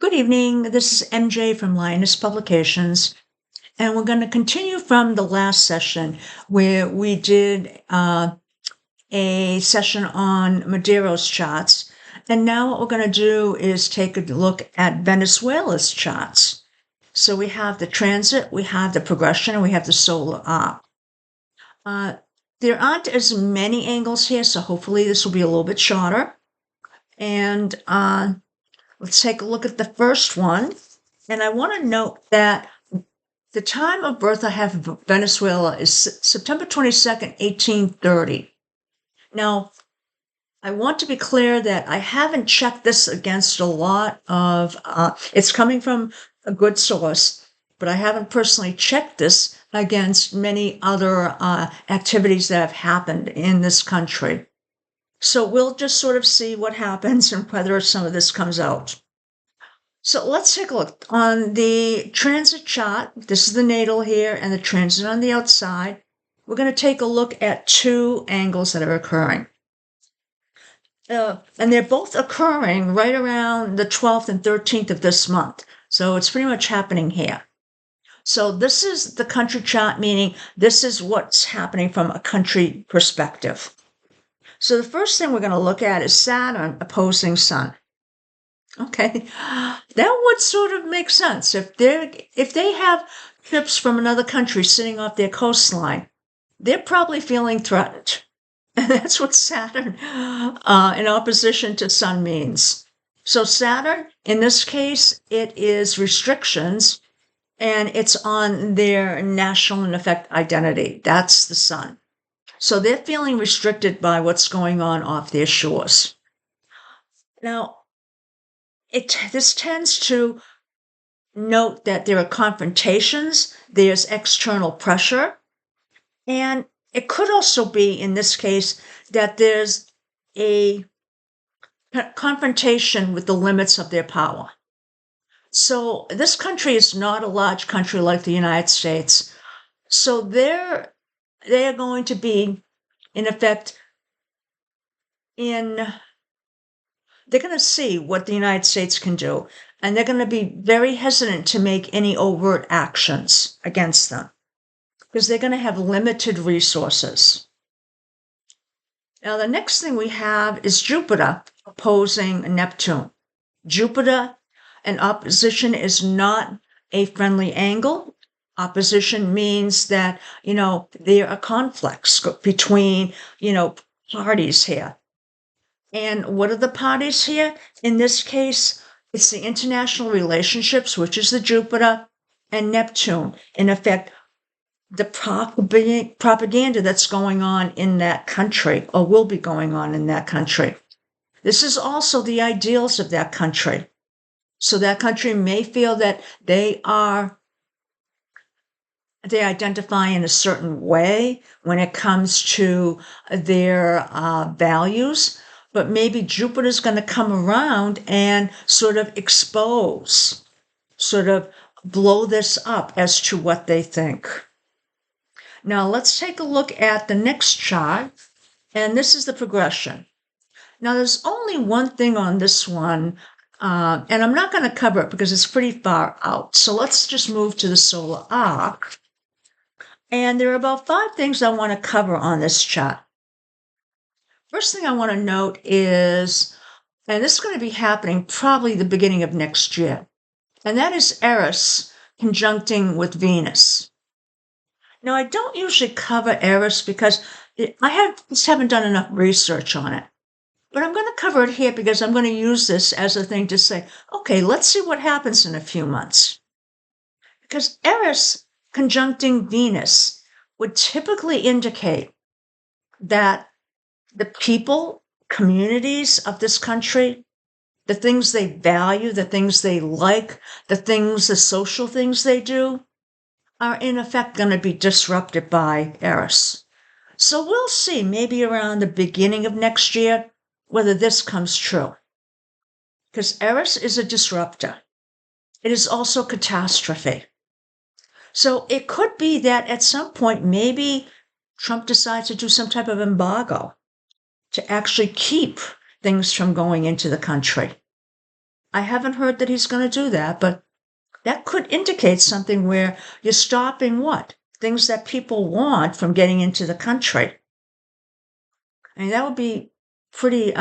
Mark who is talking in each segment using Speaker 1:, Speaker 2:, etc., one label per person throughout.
Speaker 1: Good evening. This is MJ from Lioness Publications, and we're going to continue from the last session where we did a session on Madero's charts. And now what we're going to do is take a look at Venezuela's charts. So we have the transit, we have the progression, and we have the solar arc. There aren't as many angles here, so hopefully this will be a little bit shorter. And let's take a look at the first one. And I want to note that the time of birth I have in Venezuela is September 22nd, 1830. Now, I want to be clear that I haven't checked this against a lot of, it's coming from a good source, but I haven't personally checked this against many other activities that have happened in this country. So we'll just sort of see what happens and whether some of this comes out. So let's take a look. On the transit chart, this is the natal here and the transit on the outside. We're going to take a look at two angles that are occurring. And they're both occurring right around the 12th and 13th of this month. So it's pretty much happening here. So this is the country chart, meaning this is what's happening from a country perspective. So the first thing we're going to look at is Saturn opposing Sun. Okay, that would sort of make sense. If they have ships from another country sitting off their coastline, they're probably feeling threatened. And that's what Saturn in opposition to Sun means. So Saturn, in this case, it is restrictions, and it's on their national, in effect, identity. That's the Sun. So they're feeling restricted by what's going on off their shores. Now, this tends to note that there are confrontations, there's external pressure, and it could also be, in this case, that there's a confrontation with the limits of their power. So this country is not a large country like the United States. So they are going to be, in effect, they're going to see what the United States can do, and they're going to be very hesitant to make any overt actions against them because they're going to have limited resources. Now, the next thing we have is Jupiter opposing Neptune. Jupiter and opposition is not a friendly angle. Opposition means that, there are conflicts between, parties here. And what are the parties here? In this case, it's the international relationships, which is the Jupiter, and Neptune. In effect, the propaganda that's going on in that country, or will be going on in that country. This is also the ideals of that country. So that country may feel that they identify in a certain way when it comes to their values, but maybe Jupiter's going to come around and sort of expose, sort of blow this up as to what they think. Now let's take a look at the next chart, and this is the progression. Now there's only one thing on this one, and I'm not going to cover it because it's pretty far out. So let's just move to the solar arc. And there are about 5 things I want to cover on this chart. First thing I want to note is, and this is going to be happening probably the beginning of next year, and that is Eris conjuncting with Venus. Now, I don't usually cover Eris because I just haven't done enough research on it. But I'm going to cover it here because I'm going to use this as a thing to say, okay, let's see what happens in a few months. Because Eris conjuncting Venus would typically indicate that the people, communities of this country, the things they value, the things they like, the social things they do, are in effect going to be disrupted by Eris. So we'll see, maybe around the beginning of next year, whether this comes true. Because Eris is a disruptor. It is also catastrophe. So it could be that at some point, maybe Trump decides to do some type of embargo to actually keep things from going into the country. I haven't heard that he's going to do that, but that could indicate something where you're stopping what? Things that people want from getting into the country. I mean, that would be pretty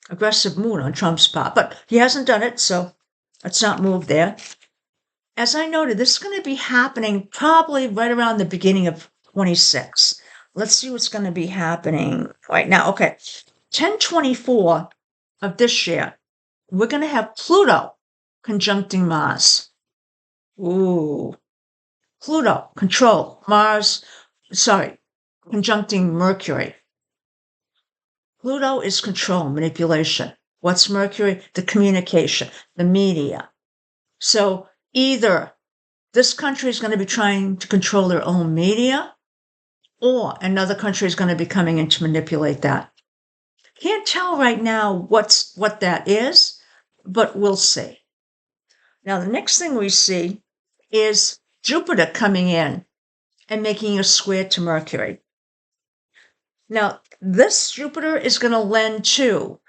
Speaker 1: aggressive move on Trump's part, but he hasn't done it, so let's not move there. As I noted, this is going to be happening probably right around the beginning of 26. Let's see what's going to be happening right now. Okay, 1024 of this year, we're going to have Pluto conjuncting Mars. Ooh, Pluto, control, conjuncting Mercury. Pluto is control, manipulation. What's Mercury? The communication, the media. So either this country is going to be trying to control their own media, or another country is going to be coming in to manipulate that. Can't tell right now what that is, but we'll see. Now, the next thing we see is Jupiter coming in and making a square to Mercury. Now, this Jupiter is going to lend to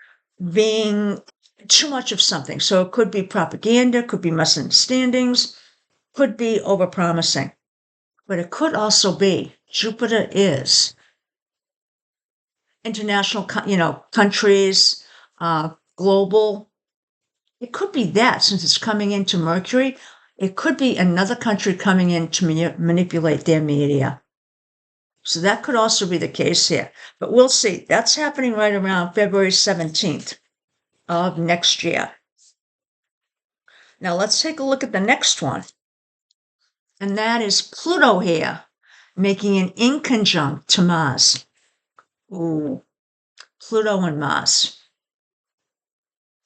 Speaker 1: being too much of something. So it could be propaganda, could be misunderstandings, could be overpromising. But it could also be Jupiter is international, countries, global. It could be that since it's coming into Mercury. It could be another country coming in to manipulate their media. So that could also be the case here. But we'll see. That's happening right around February 17th of next year. Now let's take a look at the next one. And that is Pluto here, making an inconjunct to Mars. Ooh, Pluto and Mars.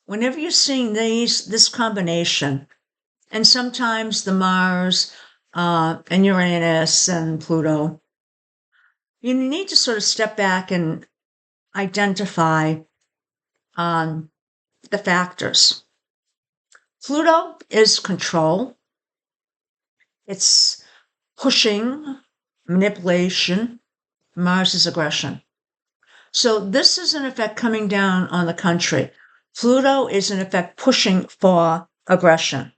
Speaker 1: Whenever you're seeing this combination, and sometimes the Mars and Uranus and Pluto, you need to sort of step back and identify the factors. Pluto is control. It's pushing, manipulation. Mars is aggression. So this is in effect coming down on the country. Pluto is in effect pushing for aggression.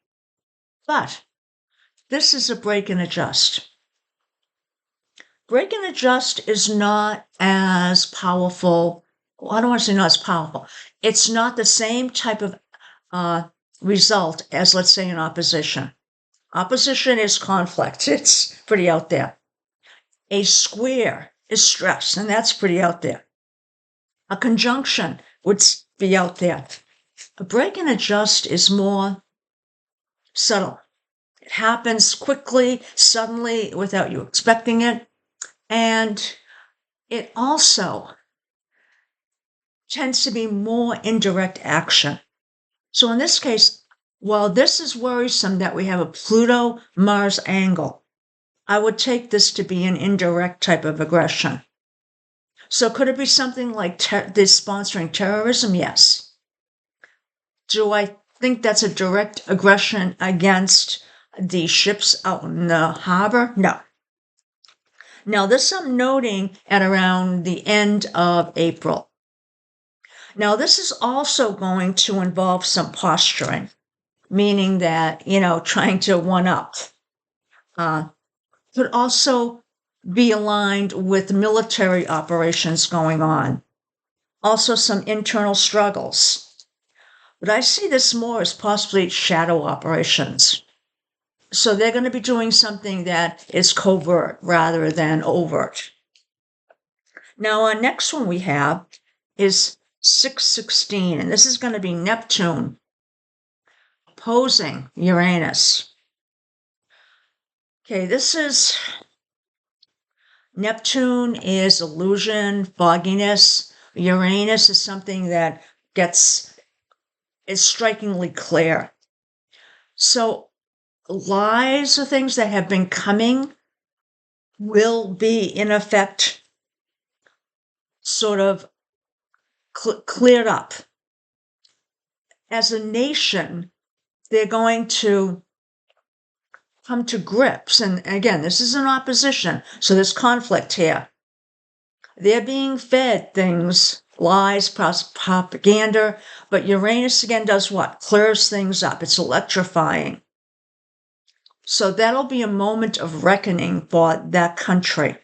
Speaker 1: But this is a break and adjust. Break and adjust is not as powerful. Well, I don't want to say not as powerful. It's not the same type of result as, let's say, an opposition. Opposition is conflict. It's pretty out there. A square is stress, and that's pretty out there. A conjunction would be out there. A break and adjust is more subtle. It happens quickly, suddenly, without you expecting it. And it also tends to be more indirect action. So in this case, while this is worrisome that we have a Pluto-Mars angle, I would take this to be an indirect type of aggression. So could it be something like this sponsoring terrorism? Yes. Do I think that's a direct aggression against the ships out in the harbor? No. Now, this I'm noting at around the end of April. Now, this is also going to involve some posturing, meaning that, trying to one-up. Could also be aligned with military operations going on. Also, some internal struggles. But I see this more as possibly shadow operations. So they're going to be doing something that is covert rather than overt. Now, our next one we have is 616, and this is going to be Neptune opposing Uranus. Okay, Neptune is illusion, fogginess. Uranus is something that is strikingly clear. So lies or things that have been coming will be, in effect, sort of cleared up. As a nation, they're going to come to grips. And again, this is an opposition, so there's conflict here. They're being fed things lies, propaganda. But Uranus again does what? Clears things up. It's electrifying. So that'll be a moment of reckoning for that country.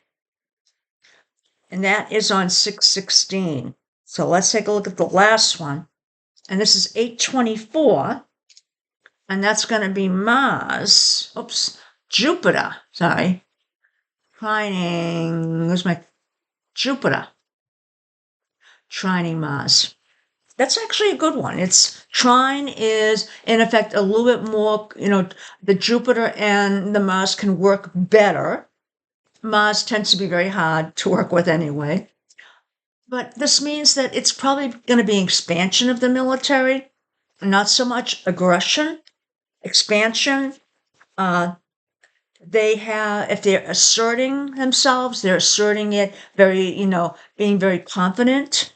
Speaker 1: And that is on 6/16. So let's take a look at the last one. And this is 8/24. And that's going to be Mars. Jupiter. Sorry. Trining. Where's my Jupiter? Trining Mars. That's actually a good one. Trine is, in effect, a little bit more, the Jupiter and the Mars can work better. Mars tends to be very hard to work with anyway. But this means that it's probably going to be expansion of the military, not so much aggression. Expansion. If they're asserting themselves, they're asserting it very, being very confident.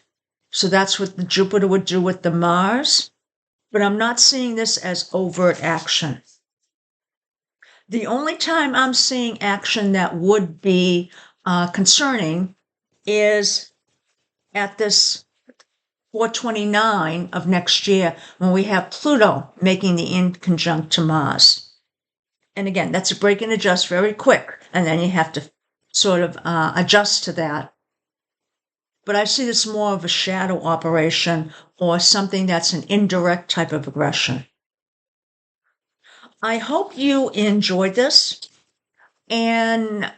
Speaker 1: So that's what the Jupiter would do with the Mars. But I'm not seeing this as overt action. The only time I'm seeing action that would be concerning is at this 4/29 of next year when we have Pluto making the inconjunct to Mars. And again, that's a break and adjust very quick. And then you have to sort of adjust to that. But I see this more of a shadow operation or something that's an indirect type of aggression. I hope you enjoyed this. And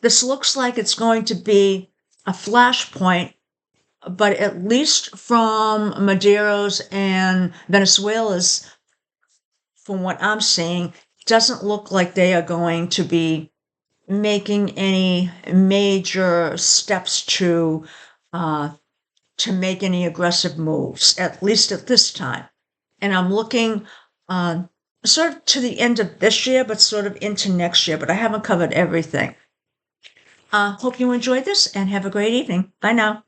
Speaker 1: this looks like it's going to be a flashpoint, but at least from Madeira's and Venezuela's, from what I'm seeing, doesn't look like they are going to be making any major steps to make any aggressive moves, at least at this time. And I'm looking sort of to the end of this year, but sort of into next year, but I haven't covered everything. Hope you enjoyed this and have a great evening. Bye now.